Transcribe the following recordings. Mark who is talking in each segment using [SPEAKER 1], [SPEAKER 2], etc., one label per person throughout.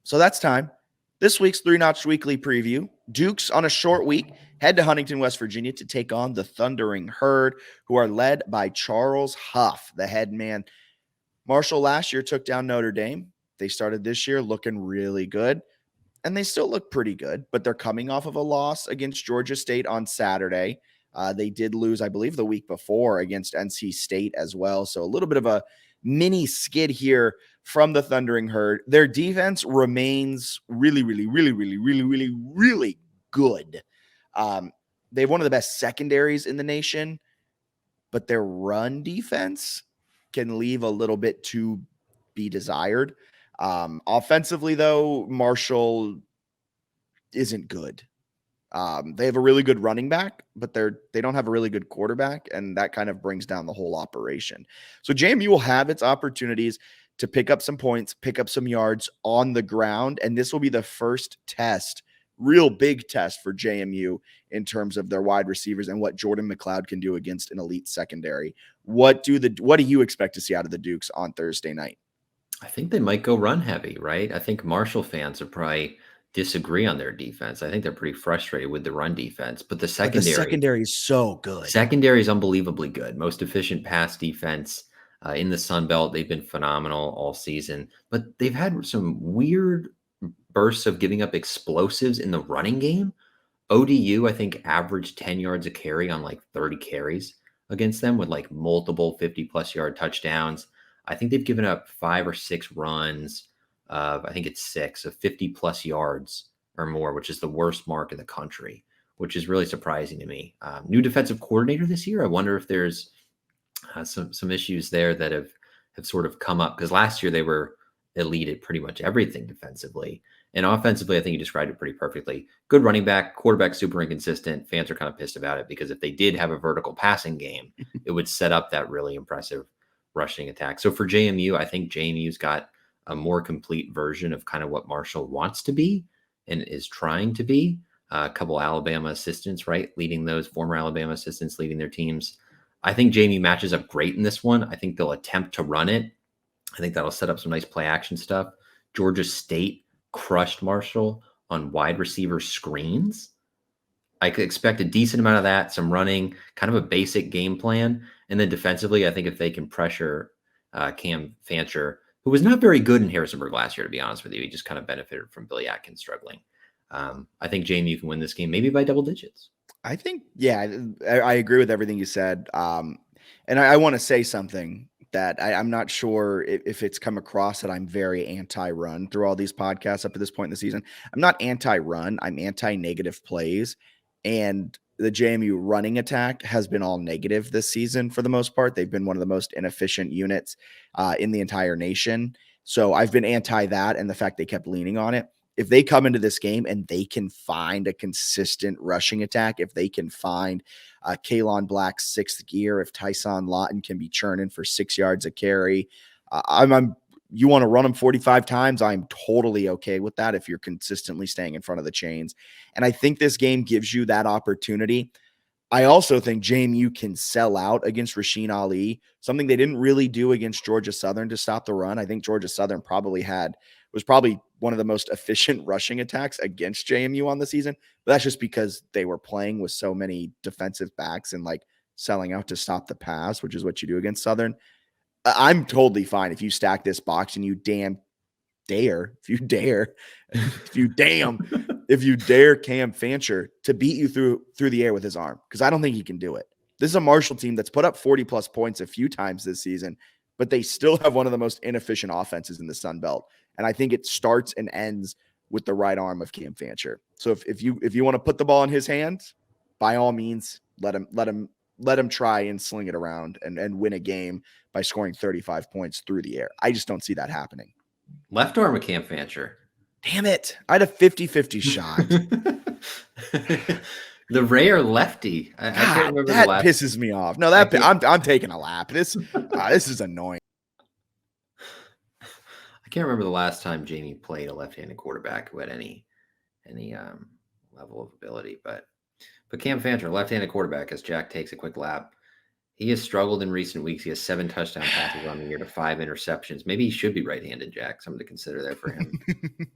[SPEAKER 1] So that's time. This week's Three Notch Weekly preview. Dukes on a short week head to Huntington, West Virginia to take on the Thundering Herd, who are led by Charles Huff, the head man. Marshall last year took down Notre Dame. They started this year looking really good, and they still look pretty good, but they're coming off of a loss against Georgia State on Saturday. They did lose, I believe, the week before against NC State as well. So a little bit of a mini skid here from the Thundering Herd. Their defense remains really, really, really, really, really, really, really good. They have one of the best secondaries in the nation, but their run defense can leave a little bit to be desired. Offensively, though, Marshall isn't good. They have a really good running back, but they don't have a really good quarterback, and that kind of brings down the whole operation. So JMU will have its opportunities to pick up some points, pick up some yards on the ground, and this will be the first test, real big test for JMU in terms of their wide receivers and what Jordan McLeod can do against an elite secondary. What do you expect to see out of the Dukes on Thursday night?
[SPEAKER 2] I think they might go run heavy, right? I think Marshall fans are probably disagree on their defense. I think they're pretty frustrated with the run defense, but the
[SPEAKER 1] But the
[SPEAKER 2] secondary
[SPEAKER 1] secondary is so good.
[SPEAKER 2] secondary is unbelievably good. Most efficient pass defense in the Sun Belt. They've been phenomenal all season, but they've had some weird bursts of giving up explosives in the running game. ODU, I think, averaged 10 yards a carry on like 30 carries against them with like multiple 50-plus yard touchdowns. I think they've given up 5 or 6 runs of, I think it's 6, of 50-plus yards or more, which is the worst mark in the country, which is really surprising to me. New defensive coordinator this year. I wonder if there's some issues there that have sort of come up, because last year they were elite at pretty much everything defensively. And offensively, I think you described it pretty perfectly. Good running back, quarterback super inconsistent. Fans are kind of pissed about it because if they did have a vertical passing game, it would set up that really impressive rushing attack. So for JMU, I think JMU's got a more complete version of kind of what Marshall wants to be and is trying to be. A couple Alabama assistants, right? Leading those former Alabama assistants, leading their teams. I think JMU matches up great in this one. I think they'll attempt to run it. I think that'll set up some nice play action stuff. Georgia State crushed Marshall on wide receiver screens. I could expect a decent amount of that, some running, kind of a basic game plan. And then defensively, I think if they can pressure Cam Fancher, who was not very good in Harrisonburg last year, to be honest with you, he just kind of benefited from Billy Atkins struggling. I think JMU can win this game, maybe by double digits.
[SPEAKER 1] I think, yeah, I agree with everything you said. And I want to say something that I'm not sure if it's come across that I'm very anti-run through all these podcasts up to this point in the season. I'm not anti-run. I'm anti-negative plays. And the JMU running attack has been all negative this season for the most part. They've been one of the most inefficient units in the entire nation. So I've been anti that and the fact they kept leaning on it. If they come into this game and they can find a consistent rushing attack, if they can find Kalon Black's sixth gear, if Tyson Lawton can be churning for 6 yards a carry, you want to run them 45 times, I'm totally okay with that if you're consistently staying in front of the chains. And I think this game gives you that opportunity. I also think JMU can sell out against Rasheen Ali, something they didn't really do against Georgia Southern to stop the run. I think Georgia Southern was probably one of the most efficient rushing attacks against JMU on the season, but that's just because they were playing with so many defensive backs and like selling out to stop the pass, which is what you do against Southern. I'm totally fine if you stack this box and you if you dare Cam Fancher to beat you through the air with his arm, because I don't think he can do it. This is a Marshall team that's put up 40 plus points a few times this season, but they still have one of the most inefficient offenses in the Sun Belt. And I think it starts and ends with the right arm of Cam Fancher. So if you want to put the ball in his hands, by all means, let him try and sling it around and win a game by scoring 35 points through the air. I just don't see that happening.
[SPEAKER 2] Left arm of Cam Fancher.
[SPEAKER 1] Damn it. I had a 50-50 shot.
[SPEAKER 2] The rare lefty. I can't remember
[SPEAKER 1] that pisses me off. No, I'm taking a lap. This is annoying.
[SPEAKER 2] I can't remember the last time Jamie played a left-handed quarterback who had any level of ability, but Cam Fancher, left-handed quarterback, as Jack takes a quick lap, He has struggled in recent weeks. He has 7 touchdown passes on the year to 5 interceptions. Maybe he should be right-handed, Jack. Something to consider there for him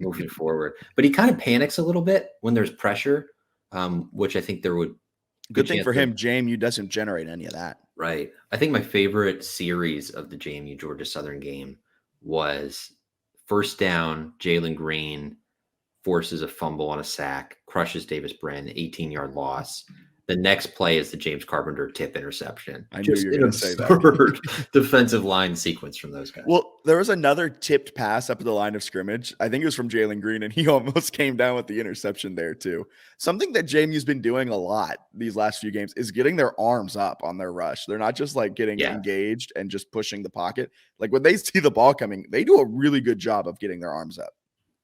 [SPEAKER 2] moving forward. But he kind of panics a little bit when there's pressure, which I think there would good
[SPEAKER 1] Good thing
[SPEAKER 2] chance
[SPEAKER 1] for
[SPEAKER 2] of.
[SPEAKER 1] him, JMU doesn't generate any of that.
[SPEAKER 2] Right. I think my favorite series of the JMU Georgia Southern game was first down, Jalen Green forces a fumble on a sack, crushes Davis Brin, 18-yard loss. The next play is the James Carpenter tip interception.
[SPEAKER 1] I knew
[SPEAKER 2] Just
[SPEAKER 1] you were
[SPEAKER 2] an
[SPEAKER 1] going to say
[SPEAKER 2] absurd
[SPEAKER 1] that.
[SPEAKER 2] defensive line sequence from those guys.
[SPEAKER 1] Well, there was another tipped pass up at the line of scrimmage. I think it was from Jalen Green, and he almost came down with the interception there too. Something that JMU's been doing a lot these last few games is getting their arms up on their rush. They're not just like getting engaged and just pushing the pocket. Like when they see the ball coming, they do a really good job of getting their arms up.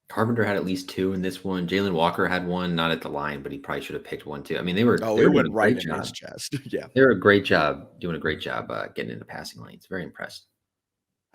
[SPEAKER 2] Carpenter had at least 2 in this one. Jalen Walker had one, not at the line, but he probably should have picked one too. I mean, they were
[SPEAKER 1] it
[SPEAKER 2] doing
[SPEAKER 1] went
[SPEAKER 2] a
[SPEAKER 1] right
[SPEAKER 2] great
[SPEAKER 1] in
[SPEAKER 2] job.
[SPEAKER 1] his chest. Yeah.
[SPEAKER 2] They were doing a great job getting into passing lanes. Very impressed.